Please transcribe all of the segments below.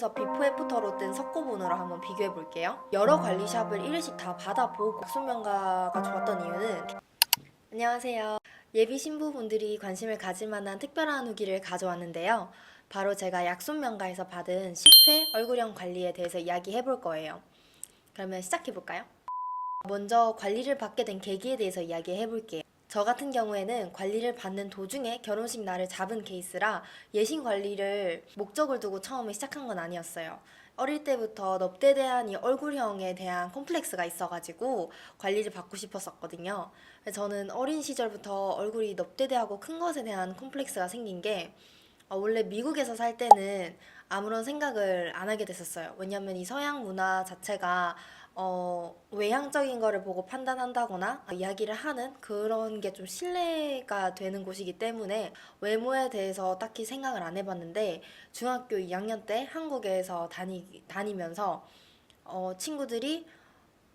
그래서 비포 애프터로 뜬 석고본으로 한번 비교해 볼게요. 여러 관리샵을 1회씩 다 받아보고 약손명가가 좋았던 이유는 안녕하세요. 예비 신부분들이 관심을 가질 만한 특별한 후기를 가져왔는데요. 바로 제가 약손명가에서 받은 10회 얼굴형 관리에 대해서 이야기해 볼 거예요. 그러면 시작해 볼까요? 먼저 관리를 받게 된 계기에 대해서 이야기해 볼게요. 저 같은 경우에는 관리를 받는 도중에 결혼식 날을 잡은 케이스라 예신 관리를 목적을 두고 처음에 시작한 건 아니었어요. 어릴 때부터 넙대에 대한 이 얼굴형에 대한 콤플렉스가 있어가지고 관리를 받고 싶었었거든요. 그래서 저는 어린 시절부터 얼굴이 넙대대하고 큰 것에 대한 콤플렉스가 생긴 게 원래 미국에서 살 때는 아무런 생각을 안 하게 됐었어요. 왜냐면 이 서양 문화 자체가 외향적인 거를 보고 판단한다거나 이야기를 하는 그런 게 좀 신뢰가 되는 곳이기 때문에 외모에 대해서 딱히 생각을 안 해봤는데 중학교 2학년 때 한국에서 다니면서 친구들이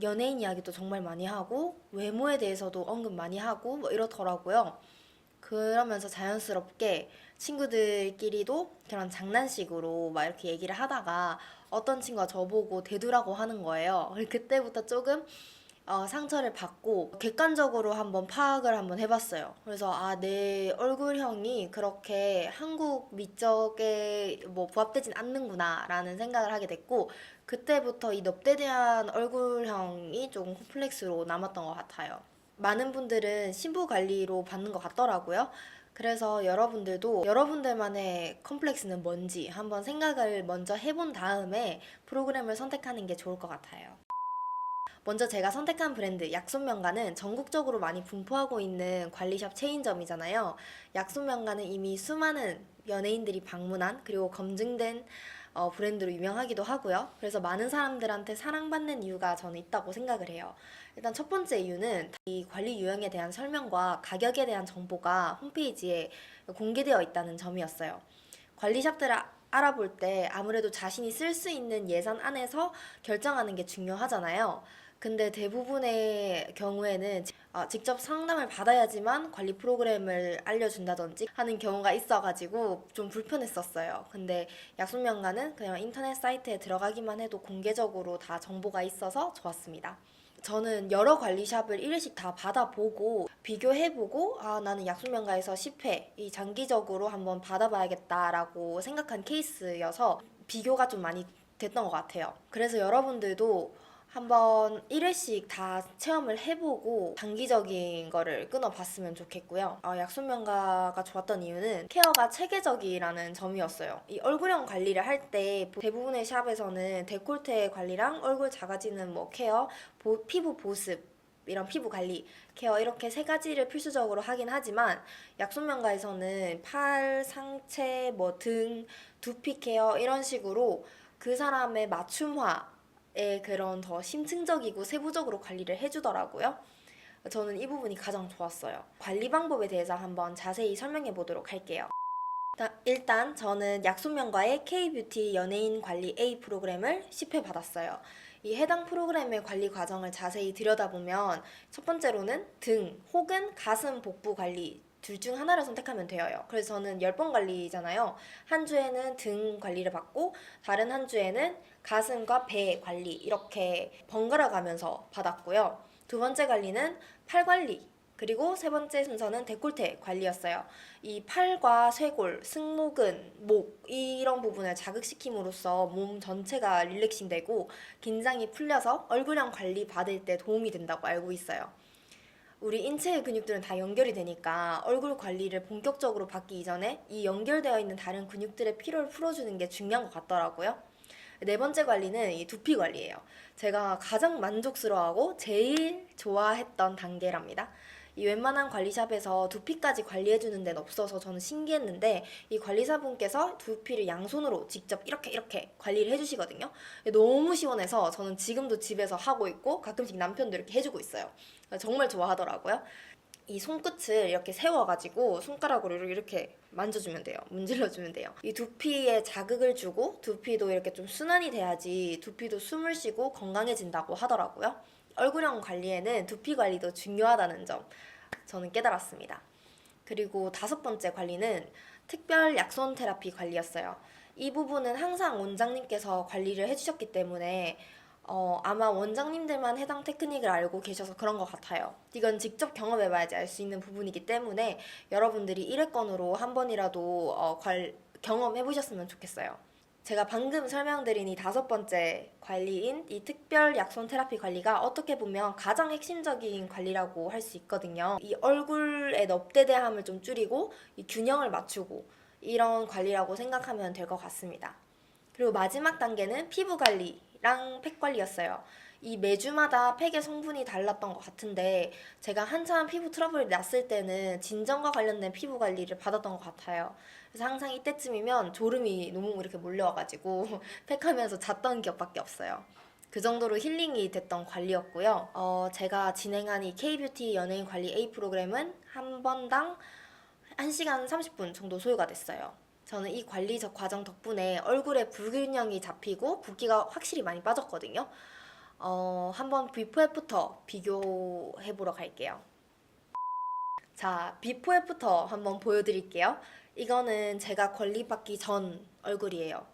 연예인 이야기도 정말 많이 하고 외모에 대해서도 언급 많이 하고 뭐 이렇더라고요. 그러면서 자연스럽게 친구들끼리도 그런 장난식으로 막 이렇게 얘기를 하다가 어떤 친구가 저보고 대두라고 하는 거예요. 그때부터 조금 상처를 받고 객관적으로 한번 파악을 한번 해봤어요. 그래서 내 얼굴형이 그렇게 한국 미적에 뭐 부합되진 않는구나라는 생각을 하게 됐고 그때부터 이 넙대대한 얼굴형이 조금 콤플렉스로 남았던 것 같아요. 많은 분들은 신부 관리로 받는 것 같더라고요. 그래서 여러분들도 여러분들만의 컴플렉스는 뭔지 한번 생각을 먼저 해본 다음에 프로그램을 선택하는 게 좋을 것 같아요. 먼저 제가 선택한 브랜드 약손명가는 전국적으로 많이 분포하고 있는 관리샵 체인점이잖아요. 약손명가는 이미 수많은 연예인들이 방문한 그리고 검증된 브랜드로 유명하기도 하고요. 그래서 많은 사람들한테 사랑받는 이유가 저는 있다고 생각을 해요. 일단 첫 번째 이유는 이 관리 유형에 대한 설명과 가격에 대한 정보가 홈페이지에 공개되어 있다는 점이었어요. 관리샵들을 알아볼 때 아무래도 자신이 쓸 수 있는 예산 안에서 결정하는 게 중요하잖아요. 근데 대부분의 경우에는 직접 상담을 받아야지만 관리 프로그램을 알려준다든지 하는 경우가 있어가지고 좀 불편했었어요. 근데 약속명가는 그냥 인터넷 사이트에 들어가기만 해도 공개적으로 다 정보가 있어서 좋았습니다. 저는 여러 관리샵을 1회씩 다 받아보고 비교해보고 나는 약속명가에서 10회 이 장기적으로 한번 받아봐야겠다라고 생각한 케이스여서 비교가 좀 많이 됐던 것 같아요. 그래서 여러분들도 한번 1회씩 다 체험을 해보고 장기적인 거를 끊어봤으면 좋겠고요. 약손명가가 좋았던 이유는 케어가 체계적이라는 점이었어요. 이 얼굴형 관리를 할 때 대부분의 샵에서는 데콜테 관리랑 얼굴 작아지는 뭐 케어, 피부 보습 이런 피부 관리, 케어 이렇게 세 가지를 필수적으로 하긴 하지만 약손명가에서는 팔, 상체, 뭐 등, 두피 케어 이런 식으로 그 사람의 맞춤화의 그런 더 심층적이고 세부적으로 관리를 해주더라고요. 저는 이 부분이 가장 좋았어요. 관리 방법에 대해서 한번 자세히 설명해 보도록 할게요. 일단 저는 약손명가의 K-뷰티 연예인 관리 A 프로그램을 10회 받았어요. 이 해당 프로그램의 관리 과정을 자세히 들여다보면 첫 번째로는 등 혹은 가슴 복부 관리 둘 중 하나를 선택하면 되어요. 그래서 저는 10번 관리잖아요. 한 주에는 등 관리를 받고 다른 한 주에는 가슴과 배 관리 이렇게 번갈아 가면서 받았고요. 두 번째 관리는 팔 관리 그리고 세 번째 순서는 데콜테 관리였어요. 이 팔과 쇄골, 승모근, 목 이런 부분을 자극시킴으로써 몸 전체가 릴렉싱 되고 긴장이 풀려서 얼굴형 관리 받을 때 도움이 된다고 알고 있어요. 우리 인체의 근육들은 다 연결이 되니까 얼굴 관리를 본격적으로 받기 이전에 이 연결되어 있는 다른 근육들의 피로를 풀어주는 게 중요한 것 같더라고요. 네 번째 관리는 이 두피 관리예요. 제가 가장 만족스러워하고 제일 좋아했던 단계랍니다. 이 웬만한 관리샵에서 두피까지 관리해주는 데는 없어서 저는 신기했는데 이 관리사분께서 두피를 양손으로 직접 이렇게 관리를 해주시거든요. 너무 시원해서 저는 지금도 집에서 하고 있고 가끔씩 남편도 이렇게 해주고 있어요. 정말 좋아하더라고요. 이 손끝을 이렇게 세워가지고 손가락으로 이렇게 만져주면 돼요. 문질러주면 돼요. 이 두피에 자극을 주고 두피도 이렇게 좀 순환이 돼야지 두피도 숨을 쉬고 건강해진다고 하더라고요. 얼굴형 관리에는 두피 관리도 중요하다는 점 저는 깨달았습니다. 그리고 다섯 번째 관리는 특별 약손 테라피 관리였어요. 이 부분은 항상 원장님께서 관리를 해주셨기 때문에 아마 원장님들만 해당 테크닉을 알고 계셔서 그런 것 같아요. 이건 직접 경험해봐야지 알 수 있는 부분이기 때문에 여러분들이 1회권으로 한 번이라도 경험해보셨으면 좋겠어요. 제가 방금 설명드린 이 5번째 관리인 이 특별 약손 테라피 관리가 어떻게 보면 가장 핵심적인 관리라고 할 수 있거든요. 이 얼굴의 넙대대함을 좀 줄이고 이 균형을 맞추고 이런 관리라고 생각하면 될 것 같습니다. 그리고 마지막 단계는 피부 관리랑 팩 관리였어요. 이 매주마다 팩의 성분이 달랐던 것 같은데 제가 한참 피부 트러블이 났을 때는 진정과 관련된 피부 관리를 받았던 것 같아요. 그래서 항상 이때쯤이면 졸음이 너무 이렇게 몰려와가지고 팩하면서 잤던 기억밖에 없어요. 그 정도로 힐링이 됐던 관리였고요. 제가 진행한 이 K-뷰티 연예인 관리 A 프로그램은 한 번당 1시간 30분 정도 소요가 됐어요. 저는 이 관리적 과정 덕분에 얼굴에 불균형이 잡히고 붓기가 확실히 많이 빠졌거든요. 한번 비포 애프터 비교해보러 갈게요. 자, 비포 애프터 한번 보여드릴게요. 이거는 제가 관리받기 전 얼굴이에요.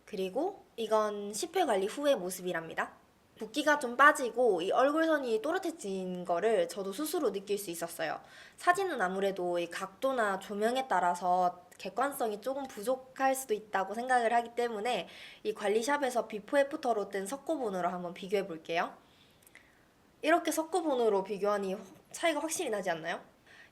그리고 이건 10회 관리 후의 모습이랍니다. 붓기가 좀 빠지고 이 얼굴선이 또렷해진 거를 저도 스스로 느낄 수 있었어요. 사진은 아무래도 이 각도나 조명에 따라서 객관성이 조금 부족할 수도 있다고 생각을 하기 때문에 이 관리샵에서 비포 애프터로 뜬 석고본으로 한번 비교해 볼게요. 이렇게 석고본으로 비교하니 차이가 확실히 나지 않나요?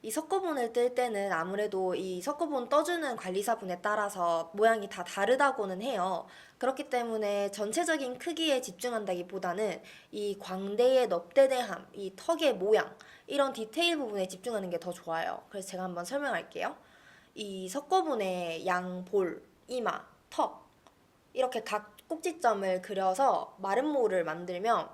이 석고본을 뜰 때는 아무래도 이 석고본 떠주는 관리사분에 따라서 모양이 다 다르다고는 해요. 그렇기 때문에 전체적인 크기에 집중한다기보다는 이 광대의 넙대대함, 이 턱의 모양, 이런 디테일 부분에 집중하는 게 더 좋아요. 그래서 제가 한번 설명할게요. 이 석고본의 양볼, 이마, 턱 이렇게 각 꼭지점을 그려서 마른 모를 만들면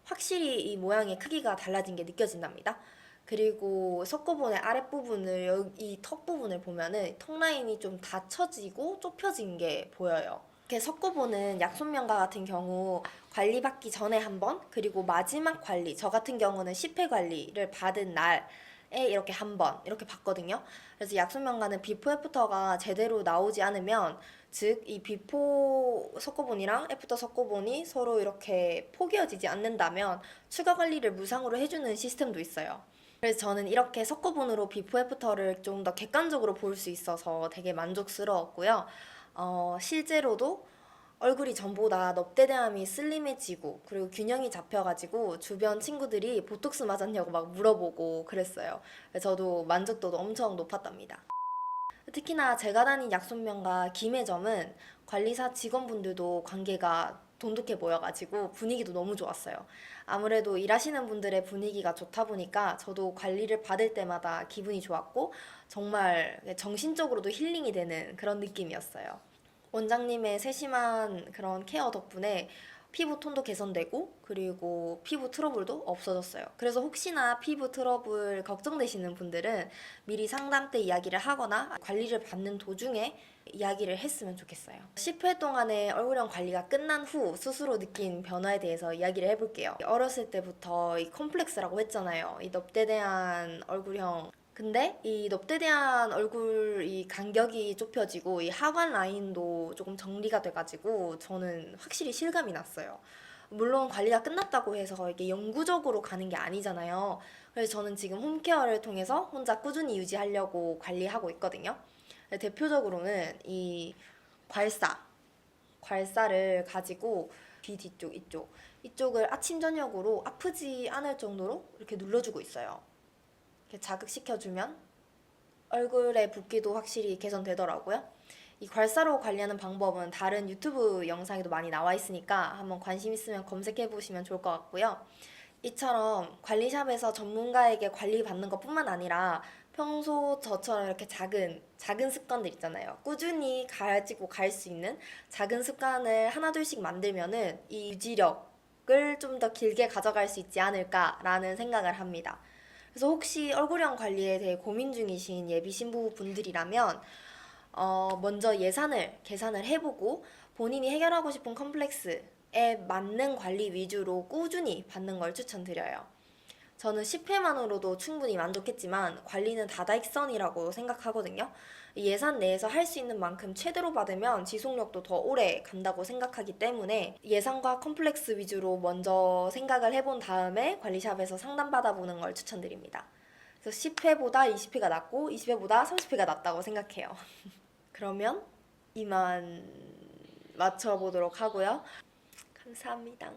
확실히 이 모양의 크기가 달라진 게 느껴진답니다. 그리고 석고본의 아랫부분을 이 턱 부분을 보면은 턱 라인이 좀 닫혀지고 좁혀진 게 보여요. 이렇게 석고본은 약손명과 같은 경우 관리받기 전에 한 번, 그리고 마지막 관리, 저 같은 경우는 10회 관리를 받은 날에 이렇게 한 번, 이렇게 봤거든요. 그래서 약손명과는 비포 애프터가 제대로 나오지 않으면, 즉 이 비포 석고본이랑 애프터 석고본이 서로 이렇게 포개어지지 않는다면 추가 관리를 무상으로 해주는 시스템도 있어요. 그래서 저는 이렇게 석고본으로 비포 애프터를 좀 더 객관적으로 볼 수 있어서 되게 만족스러웠고요. 실제로도 얼굴이 전보다 넙대대함이 슬림해지고 그리고 균형이 잡혀가지고 주변 친구들이 보톡스 맞았냐고 막 물어보고 그랬어요. 그래서 저도 만족도도 엄청 높았답니다. 특히나 제가 다닌 약손명과 김해점은 관리사 직원분들도 관계가 돈독해 보여가지고 분위기도 너무 좋았어요. 아무래도 일하시는 분들의 분위기가 좋다 보니까 저도 관리를 받을 때마다 기분이 좋았고 정말 정신적으로도 힐링이 되는 그런 느낌이었어요. 원장님의 세심한 그런 케어 덕분에 피부 톤도 개선되고 그리고 피부 트러블도 없어졌어요. 그래서 혹시나 피부 트러블 걱정되시는 분들은 미리 상담 때 이야기를 하거나 관리를 받는 도중에 이야기를 했으면 좋겠어요. 10회 동안의 얼굴형 관리가 끝난 후 스스로 느낀 변화에 대해서 이야기를 해볼게요. 어렸을 때부터 이 컴플렉스라고 했잖아요. 이 넙대대한 얼굴형. 근데 이 넙대대한 얼굴 이 간격이 좁혀지고 이 하관 라인도 조금 정리가 돼가지고 저는 확실히 실감이 났어요. 물론 관리가 끝났다고 해서 이게 영구적으로 가는 게 아니잖아요. 그래서 저는 지금 홈케어를 통해서 혼자 꾸준히 유지하려고 관리하고 있거든요. 대표적으로는 이 괄사를 가지고 귀 뒤쪽 이쪽을 아침 저녁으로 아프지 않을 정도로 이렇게 눌러주고 있어요. 이렇게 자극시켜주면 얼굴의 붓기도 확실히 개선되더라고요. 이 괄사로 관리하는 방법은 다른 유튜브 영상에도 많이 나와 있으니까 한번 관심 있으면 검색해 보시면 좋을 것 같고요. 이처럼 관리샵에서 전문가에게 관리받는 것뿐만 아니라 평소 저처럼 이렇게 작은 습관들 있잖아요. 꾸준히 가지고 갈 수 있는 작은 습관을 하나둘씩 만들면은 이 유지력을 좀 더 길게 가져갈 수 있지 않을까라는 생각을 합니다. 그래서 혹시 얼굴형 관리에 대해 고민 중이신 예비 신부분들이라면 먼저 예산을 계산을 해보고 본인이 해결하고 싶은 컴플렉스에 맞는 관리 위주로 꾸준히 받는 걸 추천드려요. 저는 10회만으로도 충분히 만족했지만 관리는 다다익선이라고 생각하거든요. 예산 내에서 할 수 있는 만큼 최대로 받으면 지속력도 더 오래 간다고 생각하기 때문에 예산과 컴플렉스 위주로 먼저 생각을 해본 다음에 관리샵에서 상담받아보는 걸 추천드립니다. 그래서 10회보다 20회가 낫고 20회보다 30회가 낫다고 생각해요. 그러면 이만 맞춰보도록 하고요. 감사합니다.